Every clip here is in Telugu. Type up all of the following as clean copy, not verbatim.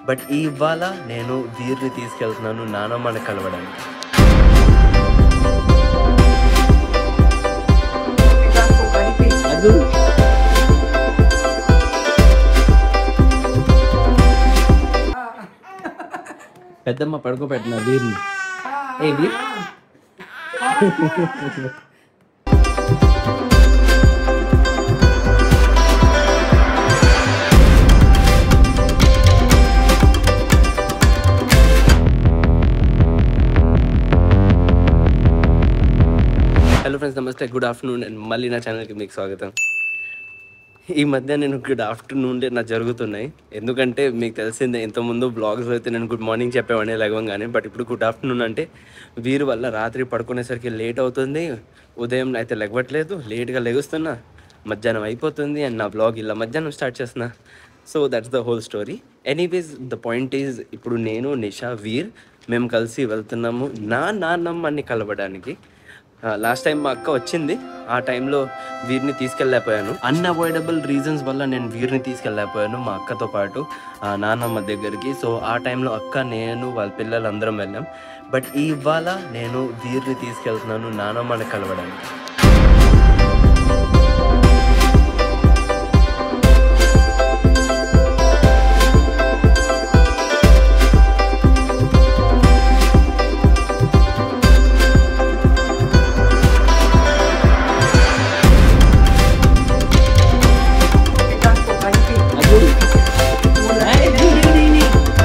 బట్ ఇవాళ నేను వీరిని తీసుకెళ్తున్నాను నానమ్మని కలవడానికి. పెద్దమ్మ పడుకోబెట్టిన వీరిని. ఏ వీర్ హలో ఫ్రెండ్స్, నమస్తే, గుడ్ ఆఫ్టర్నూన్ అండ్ మళ్ళీ నా ఛానల్కి మీకు స్వాగతం. ఈ మధ్య నేను గుడ్ ఆఫ్టర్నూన్లే నాకు జరుగుతున్నాయి, ఎందుకంటే మీకు తెలిసిందే ఇంతకుముందు బ్లాగ్స్ అయితే నేను గుడ్ మార్నింగ్ చెప్పేవాడిని లేవగానే. బట్ ఇప్పుడు గుడ్ ఆఫ్టర్నూన్ అంటే వీరి వల్ల రాత్రి పడుకునేసరికి లేట్ అవుతుంది, ఉదయం అయితే లెగవట్లేదు, లేట్గా లెగుస్తున్నా, మధ్యాహ్నం అయిపోతుంది అండ్ నా బ్లాగ్ ఇలా మధ్యాహ్నం స్టార్ట్ చేస్తున్నా. So that's the whole story. Anyways the point is, ఇప్పుడు నేను, నిషా, వీర్ మేము కలిసి వెళ్తున్నాము నా నాన్నమ్మని కలవడానికి. లాస్ట్ టైం మా అక్క వచ్చింది, ఆ టైంలో వీరిని తీసుకెళ్ళలేకపోయాను. అన్అవాయిడబుల్ రీజన్స్ వల్ల నేను వీరిని తీసుకెళ్ళలేకపోయాను మా అక్కతో పాటు నాన్నమ్మ దగ్గరికి. సో ఆ టైంలో అక్క, నేను, వాళ్ళ పిల్లలు అందరం వెళ్ళాం. బట్ ఇవాళ నేను వీరిని తీసుకెళ్తున్నాను నాన్నమ్మని కలవడానికి.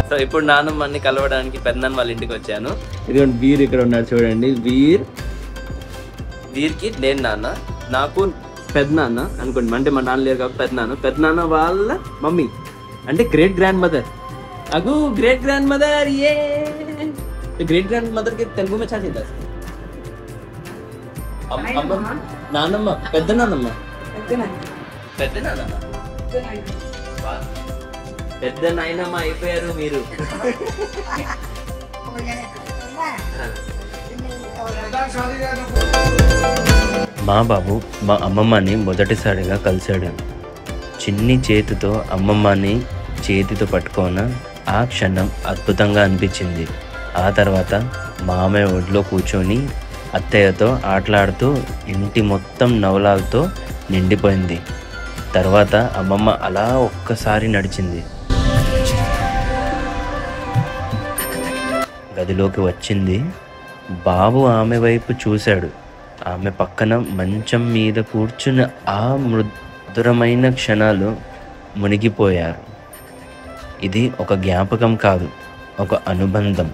సో ఇప్పుడు నాన్నమ్మని కలవడానికి పెద్దనాన్న వాళ్ళ ఇంటికి వచ్చాను. ఇదిగోండి వీర్ ఇక్కడ ఉన్నాడు చూడండి. వీర్కి నేను నాన్న, నాకు పెద్దనాన్న అనుకోండి, అంటే మా నాన్న లేరు కాబట్టి పెద్దనాన్న వాళ్ళ మమ్మీ అంటే గ్రేట్ గ్రాండ్ మదర్. అగు great grand mother. A great grand mother కి తెలుగు మే చా చేద్దా నాన్నమ్మ, పెద్ద నాన్నమ్మ, పెద్ద నాయనమ్మ అయిపోయారు మీరు. మా బాబు మా అమ్మమ్మని మొదటిసారిగా కలిశాడు. చిన్ని చేతితో అమ్మమ్మని చేతితో పట్టుకోన ఆ క్షణం అద్భుతంగా అనిపించింది. ఆ తర్వాత మామయ్య ఒడిలో కూర్చొని అత్తయ్యతో ఆటలాడుతూ ఇంటి మొత్తం నవలాలతో నిండిపోయింది. తర్వాత అమ్మమ్మ అలా ఒక్కసారి నడిచింది, గదిలోకి వచ్చింది. బాబు ఆమె వైపు చూశాడు. ఆమె పక్కన మంచం మీద కూర్చున్న ఆ మధురమైన క్షణాలు మునిగిపోయారు. ఇది ఒక జ్ఞాపకం కాదు, ఒక అనుబంధం.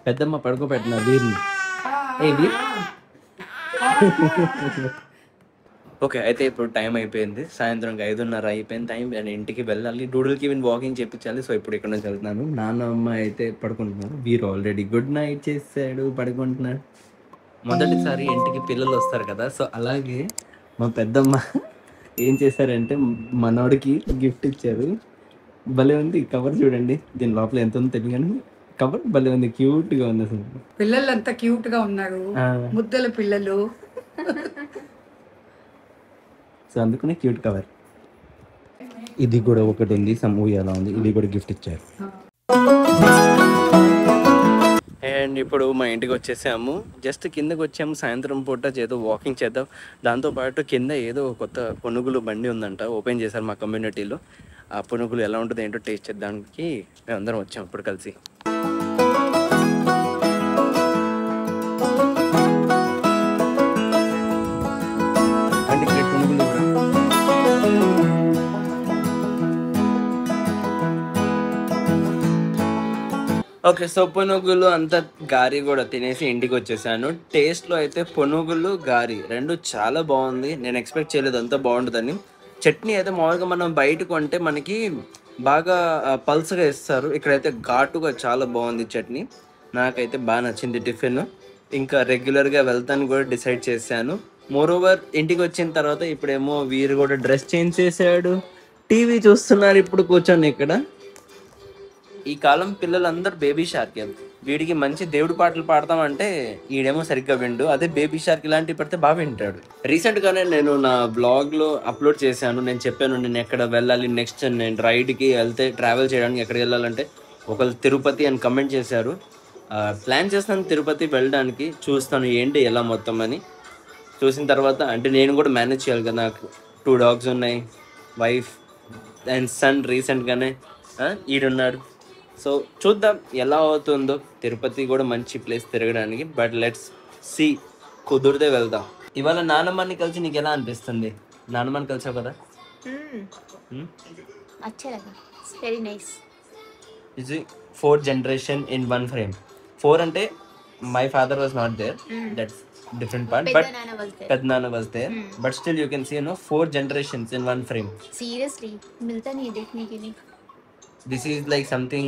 పెద్దమ్మ పడుకోబెట్టిన వీరిని. ఏ వీర్ ఓకే, అయితే ఇప్పుడు టైం అయిపోయింది, సాయంత్రం 5:30 అయిపోయింది టైం. నేను ఇంటికి వెళ్ళాలి, డూడుల్కి ఈవెన్ వాకింగ్ చేయించాలి. సో ఇప్పుడు ఇక్కడ నుంచి వెళ్తున్నాను. నాన్నమ్మ అయితే పడుకుంటున్నారు, వీరు ఆల్రెడీ గుడ్ నైట్ చేసాడు, పడుకుంటున్నాడు. మొదటిసారి ఇంటికి పిల్లలు వస్తారు కదా, సో అలాగే మా పెద్దమ్మ ఏం చేశారంటే మనోడికి గిఫ్ట్ ఇచ్చారు. భలే ఉంది కవర్, చూడండి దీని లోపల ఎంత ఉందో తెలియదు, కవర్ భలే ఉంది, క్యూట్ గా ఉంది. అసలు పిల్లలు అంతా క్యూట్ గా ఉన్నారు, ముద్దల పిల్లలు. సో అందుకనే క్యూట్ కవర్. ఇది కూడా ఒకటి ఉంది, సమూహ అలా ఉంది, ఇది కూడా గిఫ్ట్ ఇచ్చారు. అండ్ ఇప్పుడు మా ఇంటికి వచ్చేసాము, జస్ట్ కిందకి వచ్చాము. సాయంత్రం పూట ఏదో వాకింగ్ చేద్దాం, దాంతోపాటు కింద ఏదో కొత్త పునుగులు బండి ఉందంట, ఓపెన్ చేశారు మా కమ్యూనిటీలో. ఆ పునుగులు ఎలా ఉంటుందో ఏంటో టేస్ట్ చేద్దానికి మేమందరం వచ్చాము ఇప్పుడు కలిసి. ఓకే, సో పునుగులు అంతా గారి కూడా తినేసి ఇంటికి వచ్చేసాను. టేస్ట్లో అయితే పునుగులు గారి రెండు చాలా బాగుంది. నేను ఎక్స్పెక్ట్ చేయలేదు అంత బాగుంటుందని. చట్నీ అయితే మామూలుగా మనం బయట కొంటే మనకి బాగా పల్సగా ఇస్తారు, ఇక్కడైతే ఘాటుగా చాలా బాగుంది చట్నీ. నాకైతే బాగా నచ్చింది టిఫిన్. ఇంకా రెగ్యులర్గా వెళ్తాను కూడా డిసైడ్ చేశాను. మోరోవర్ ఇంటికి వచ్చిన తర్వాత ఇప్పుడేమో వీరు కూడా డ్రెస్ చేంజ్ చేశాడు, టీవీ చూస్తున్నారు ఇప్పుడు కూర్చొని ఇక్కడ. ఈ కాలం పిల్లలందరూ బేబీ షార్క్. వీడికి మంచి దేవుడి పాటలు పాడతామంటే ఈడేమో సరిగ్గా విండు, అదే బేబీ షార్క్ ఇలాంటివి పడితే బాగా వింటాడు. రీసెంట్గానే నేను నా బ్లాగ్లో అప్లోడ్ చేశాను. నేను చెప్పాను నేను ఎక్కడ వెళ్ళాలి నెక్స్ట్, నేను రైడ్కి వెళ్తే ట్రావెల్ చేయడానికి ఎక్కడికి వెళ్ళాలంటే ఒకళ్ళు తిరుపతి అని కమెంట్ చేశారు. ప్లాన్ చేస్తాను తిరుపతి వెళ్ళడానికి, చూస్తాను ఏంటి ఎలా మొత్తం అని. చూసిన తర్వాత అంటే నేను కూడా మేనేజ్ చేయాలి కదా, నాకు 2 dogs ఉన్నాయి, వైఫ్ అండ్ సన్ రీసెంట్గానే ఈడున్నాడు. సో చూద్దాం ఎలా అవుతుందో. తిరుపతి కూడా మంచి ప్లేస్ తిరగడానికి, బట్ లెట్స్ సీ, కుదిరితే వెళ్దాం. ఇవాళ నానమ్మని కలిసి నీకు ఎలా అనిపిస్తుంది? నానమ్మని కలిసావు కదా, వెరీ నైస్. ఇది 4th generation in one frame. 4 అంటే my father was not there, that's different part, but Pednana was there, but still you can see 4 generations in one frame. Seriously, मिलता नहीं है देखने के लिए. This is like something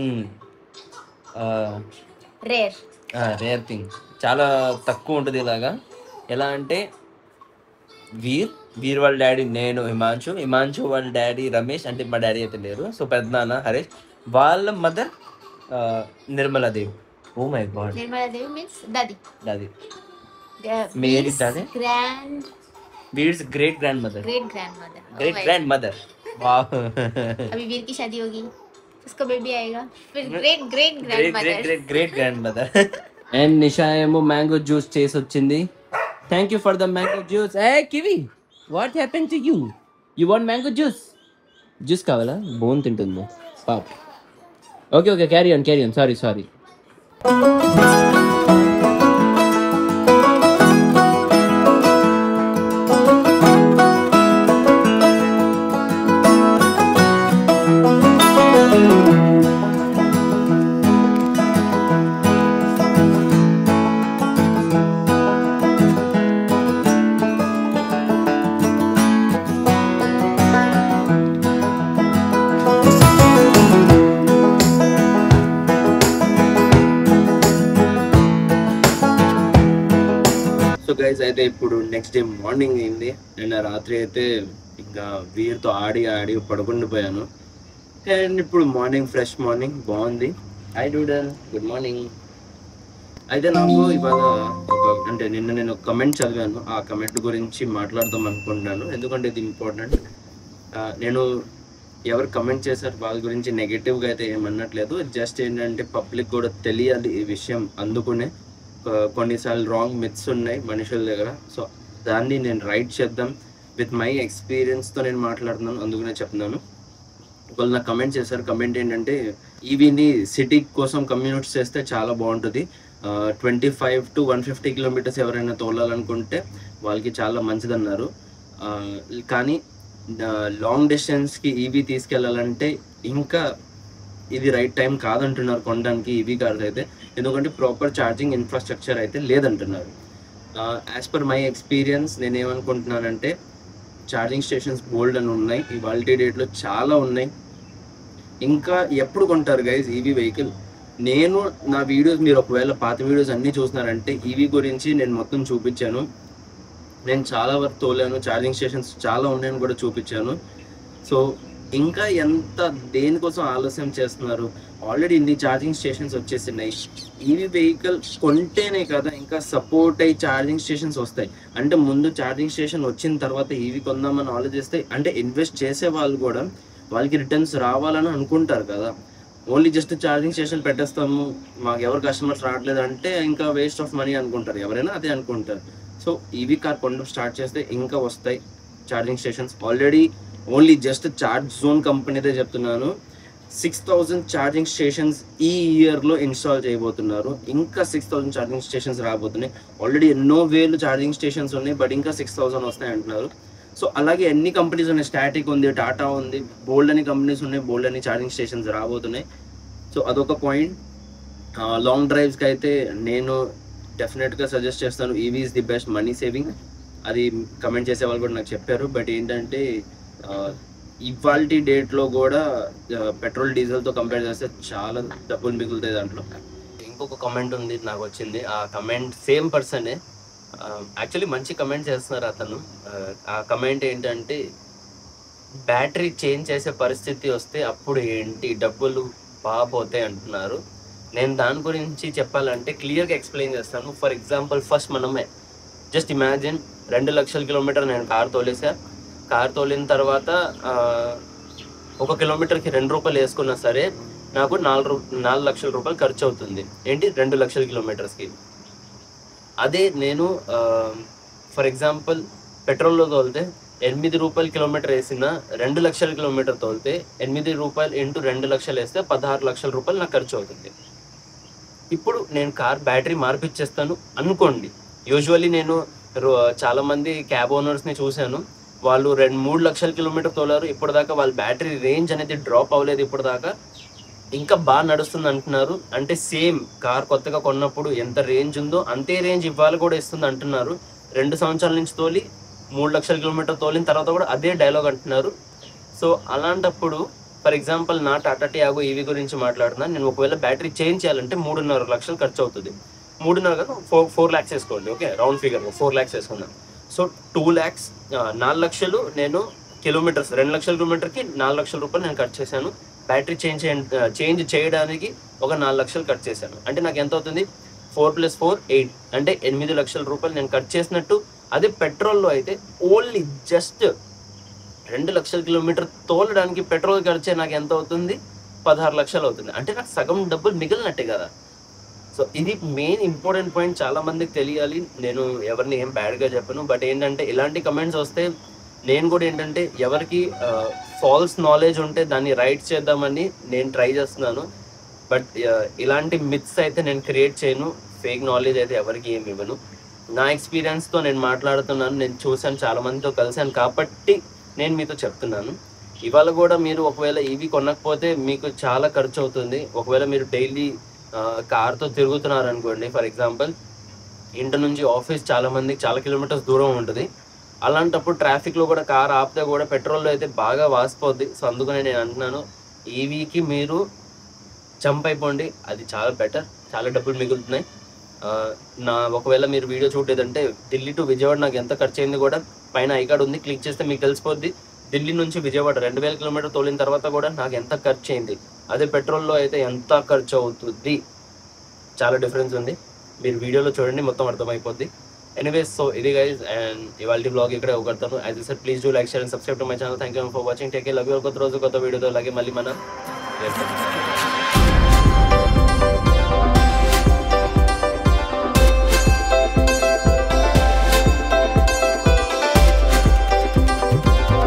rare thing. చాలా తక్కువ ఉంటుంది ఇలాగా. ఎలా అంటే వీర్ వాళ్ళ డాడీ నేను హిమాంశు వాళ్ళ డాడీ రమేష్, అంటే మా డాడీ అయితే లేరు. సో పెద్దనాన్న హరీష్, వాళ్ళ mother Nirmaladevi. Oh my god, Nirmaladevi means దాది. Mary's daddy? Veer's great grandmother. Great grandmother. Wow. अभी वीर की शादी होगी, उसका बेबी आएगा, फिर great grandmother. And Nisha ఏమో mango juice చేసి వచ్చింది. Thank you for the mango juice. Hey Kiwi, what happened to you? You want mango juice? Juice కావాలా? బోన్ తింటుందో పాప. Okay, carry on. Sorry. So guys అయితే ఇప్పుడు నెక్స్ట్ డే మార్నింగ్ అయింది. నిన్న రాత్రి అయితే ఇంకా వీరితో ఆడి పడుకుండిపోయాను. అండ్ ఇప్పుడు మార్నింగ్ ఫ్రెష్ మార్నింగ్ బాగుంది. High doodle, good morning. అయితే నాకు ఇవాళ అంటే నిన్న నేను ఒక కమెంట్ చదివాను, ఆ కమెంట్ గురించి మాట్లాడదాం అనుకుంటున్నాను. ఎందుకంటే ఇది ఇంపార్టెంట్. నేను ఎవరు కమెంట్ చేశారు వాళ్ళ గురించి నెగిటివ్గా అయితే ఏమన్నట్లేదు. జస్ట్ ఏంటంటే పబ్లిక్ కూడా తెలియాలి ఈ విషయం. అందుకునే కొన్నిసార్లు రాంగ్ మిత్స్ ఉన్నాయి మనుషుల దగ్గర. సో దాన్ని నేను రైట్ చేద్దాం విత్ మై ఎక్స్పీరియన్స్తో నేను మాట్లాడుతున్నాను, అందుకనే చెప్తున్నాను. ఒకళ్ళు నాకు కమెంట్ చేశారు. కమెంట్ ఏంటంటే ఈవీని సిటీ కోసం కమ్యూనిట్ చేస్తే చాలా బాగుంటుంది, 25 to 150 kilometers ఎవరైనా తోలాలనుకుంటే వాళ్ళకి చాలా మంచిదన్నారు. కానీ లాంగ్ డిస్టెన్స్కి ఈవీ తీసుకెళ్ళాలంటే ఇంకా ఇది రైట్ టైం కాదంటున్నారు కొనడానికి ఈవీ కార్స్ అయితే. ఎందుకంటే ప్రాపర్ ఛార్జింగ్ ఇన్ఫ్రాస్ట్రక్చర్ అయితే లేదంటున్నారు. యాజ్ పర్ మై ఎక్స్పీరియన్స్ నేనేమనుకుంటున్నానంటే ఛార్జింగ్ స్టేషన్స్ బోల్డ్ అని ఉన్నాయి, ఇవాళ డేట్లో చాలా ఉన్నాయి. ఇంకా ఎప్పుడు కొంటారు గైజ్ ఈవీ వెహికల్? నేను నా వీడియోస్ మీరు ఒకవేళ పాత వీడియోస్ అన్నీ చూస్తున్నారంటే ఈవీ గురించి నేను మొత్తం చూపించాను. నేను చాలా వరకు తోలాను, ఛార్జింగ్ స్టేషన్స్ చాలా ఉన్నాయని కూడా చూపించాను. సో ఇంకా ఎంత దేనికోసం ఆలస్యం చేస్తున్నారు? ఆల్రెడీ ఇన్ని ఛార్జింగ్ స్టేషన్స్ వచ్చేసినాయి. ఈవీ వెహికల్ కొంటేనే కదా ఇంకా సపోర్ట్ అయ్యి ఛార్జింగ్ స్టేషన్స్ వస్తాయి. అంటే ముందు ఛార్జింగ్ స్టేషన్ వచ్చిన తర్వాత ఈవీ కొందామని ఆలోచిస్తే అంటే ఇన్వెస్ట్ చేసే వాళ్ళు కూడా వాళ్ళకి రిటర్న్స్ రావాలని అనుకుంటారు కదా. ఓన్లీ జస్ట్ ఛార్జింగ్ స్టేషన్ పెట్టేస్తాము, మాకు ఎవరు కస్టమర్స్ రావట్లేదు అంటే ఇంకా వేస్ట్ ఆఫ్ మనీ అనుకుంటారు, ఎవరైనా అదే అనుకుంటారు. సో ఈవీ కార్ కొనడం స్టార్ట్ చేస్తే ఇంకా వస్తాయి charging stations. Already only just Charge Zone కంపెనీదే చెప్తున్నాను, 6000 ఛార్జింగ్ స్టేషన్స్ ఈ ఇయర్లో ఇన్స్టాల్ చేయబోతున్నారు. ఇంకా 6000 ఛార్జింగ్ స్టేషన్స్ రాబోతున్నాయి. ఆల్రెడీ ఎన్నో వేలు ఛార్జింగ్ స్టేషన్స్ ఉన్నాయి, బట్ ఇంకా 6000 వస్తాయి అంటున్నారు. సో అలాగే ఎన్ని కంపెనీస్ ఉన్నాయి, స్టాటిక్ ఉంది, టాటా ఉంది, బోల్డ్ అని కంపెనీస్ ఉన్నాయి, బోల్డ్ అని ఛార్జింగ్ స్టేషన్స్ రాబోతున్నాయి. సో అదొక పాయింట్. లాంగ్ డ్రైవ్స్కి అయితే నేను డెఫినెట్గా సజెస్ట్ చేస్తాను EV is the best money saving. అది కమెంట్ చేసే వాళ్ళు కూడా నాకు చెప్పారు. బట్ ఏంటంటే ఇవాళ డేట్లో కూడా పెట్రోల్ డీజిల్తో కంపేర్ చేస్తే చాలా డబ్బులు మిగులుతాయి దాంట్లో. ఇంకొక కమెంట్ ఉంది నాకు వచ్చింది, ఆ కమెంట్ సేమ్ పర్సనే, యాక్చువల్లీ మంచి కమెంట్ చేస్తున్నారు అతను. ఆ కమెంట్ ఏంటంటే బ్యాటరీ చేంజ్ చేసే పరిస్థితి వస్తే అప్పుడు ఏంటి డబ్బులు బాగా పోతాయి అంటున్నారు. నేను దాని గురించి చెప్పాలంటే క్లియర్గా ఎక్స్ప్లెయిన్ చేస్తాను. ఫర్ ఎగ్జాంపుల్ ఫస్ట్ మనమే జస్ట్ ఇమాజిన్ 2 లక్షల కిలోమీటర్ నేను కార్ తోలేసా. కార్ తోలిన తర్వాత 1 కిలోమీటర్కి 2 రూపాయలు వేసుకున్నా సరే నాకు 4 లక్షల రూపాయలు ఖర్చు అవుతుంది. ఏంటి 2 లక్షల కిలోమీటర్స్కి. అదే నేను ఫర్ ఎగ్జాంపుల్ పెట్రోల్లో తోలితే 8 రూపాయల కిలోమీటర్ వేసిన 2 లక్షల కిలోమీటర్ తోలితే 8 రూపాయలు ఇంటూ 2 లక్షలు వేస్తే 16 లక్షల రూపాయలు నాకు ఖర్చు అవుతుంది. ఇప్పుడు నేను కార్ బ్యాటరీ మార్పిచ్చేస్తాను అనుకోండి. యూజువల్లీ నేను చాలామంది క్యాబ్ ఓనర్స్ని చూశాను, వాళ్ళు 2-3 లక్షల కిలోమీటర్ తోలారు, ఇప్పటిదాకా వాళ్ళ బ్యాటరీ రేంజ్ అనేది డ్రాప్ అవ్వలేదు, ఇప్పటిదాకా ఇంకా బాగా నడుస్తుంది అంటున్నారు. అంటే సేమ్ కార్ కొత్తగా కొన్నప్పుడు ఎంత రేంజ్ ఉందో అంతే రేంజ్ ఇవాళ కూడా ఇస్తుంది అంటున్నారు. 2 సంవత్సరాల నుంచి తోలి 3 లక్షల కిలోమీటర్ తోలిన తర్వాత కూడా అదే డైలాగ్ అంటున్నారు. సో అలాంటప్పుడు ఫర్ ఎగ్జాంపుల్ నా టాటా టియాగో ఈవీ గురించి మాట్లాడుతున్నాను. నేను ఒకవేళ బ్యాటరీ చేంజ్ చేయాలంటే 3.5 లక్షలు ఖర్చు అవుతుంది. 3.5 కాదు 4 lakhs వేసుకోండి, ఓకే, రౌండ్ ఫిగర్ 4 lakhs వేసుకున్నాను. సో 2 lakhs, 4 లక్షలు నేను కిలోమీటర్స్, 2 లక్షల కిలోమీటర్కి 4 లక్షల రూపాయలు నేను ఖర్చు చేశాను. బ్యాటరీ చేంజ్ చేయడానికి ఒక 4 లక్షలు ఖర్చు చేశాను. అంటే నాకు ఎంత అవుతుంది? 4 + 4 8, అంటే 8 లక్షల రూపాయలు నేను ఖర్చు చేసినట్టు. అదే పెట్రోల్లో అయితే ఓన్లీ జస్ట్ 2 లక్షల కిలోమీటర్ తోలడానికి పెట్రోల్ ఖర్చే నాకు ఎంత అవుతుంది? 16 లక్షలు అవుతుంది. అంటే నాకు సగం డబ్బులు మిగిలినట్టే కదా. సో ఇది మెయిన్ ఇంపార్టెంట్ పాయింట్, చాలా మందికి తెలియాలి. నేను ఎవరిని ఏం బ్యాడ్గా చెప్పను, బట్ ఏంటంటే ఇలాంటి కమెంట్స్ వస్తే నేను కూడా ఏంటంటే ఎవరికి ఫాల్స్ నాలెడ్జ్ ఉంటే దాన్ని రైట్ చేద్దామని నేను ట్రై చేస్తున్నాను. బట్ ఇలాంటి మిత్స్ అయితే నేను క్రియేట్ చేయను, ఫేక్ నాలెడ్జ్ అయితే ఎవరికి ఏమి ఇవ్వను. నా ఎక్స్పీరియన్స్తో నేను మాట్లాడుతున్నాను, నేను చూశాను, చాలామందితో కలిశాను కాబట్టి నేను మీతో చెప్తున్నాను. ఇవాళ కూడా మీరు ఒకవేళ ఈవీ కొనకపోతే మీకు చాలా ఖర్చు అవుతుంది. ఒకవేళ మీరు డైలీ కార్తో తిరుగుతున్నారు అనుకోండి, ఫర్ ఎగ్జాంపుల్ ఇంటి నుంచి ఆఫీస్ చాలామందికి చాలా కిలోమీటర్స్ దూరం ఉంటుంది. అలాంటప్పుడు ట్రాఫిక్లో కూడా కార్ ఆపితే కూడా పెట్రోల్లో అయితే బాగా వాసిపోద్ది. సో అందుకనే నేను అంటున్నాను, ఈవీకి మీరు జంప్ అయిపోండి, అది చాలా బెటర్, చాలా డబ్బులు మిగులుతున్నాయి. ఒకవేళ మీరు వీడియో చూడలేదంటే ఢిల్లీ టు విజయవాడ నాకు ఎంత ఖర్చు అయింది కూడా పైన ఐకార్డ్ ఉంది, క్లిక్ చేస్తే మీకు తెలిసిపోద్ది. ఢిల్లీ నుంచి విజయవాడ 2000 కిలోమీటర్ తోలిన తర్వాత కూడా నాకు ఎంత ఖర్చు అయింది, అదే పెట్రోల్లో అయితే ఎంత ఖర్చు అవుతుంది, చాలా డిఫరెన్స్ ఉంది. మీరు వీడియోలో చూడండి, మొత్తం అర్థమైపోద్ది. ఎనీవేస్, సో ఇది గైస్, అండ్ ఇవాళ బ్లాగ్ ఇక్కడే ఒకడతాను. As I said, please do like, share and subscribe to my channel. Thank you for watching. Take care, love you. కొత్త రోజు కొత్త వీడియోతో అలాగే మళ్ళీ మనం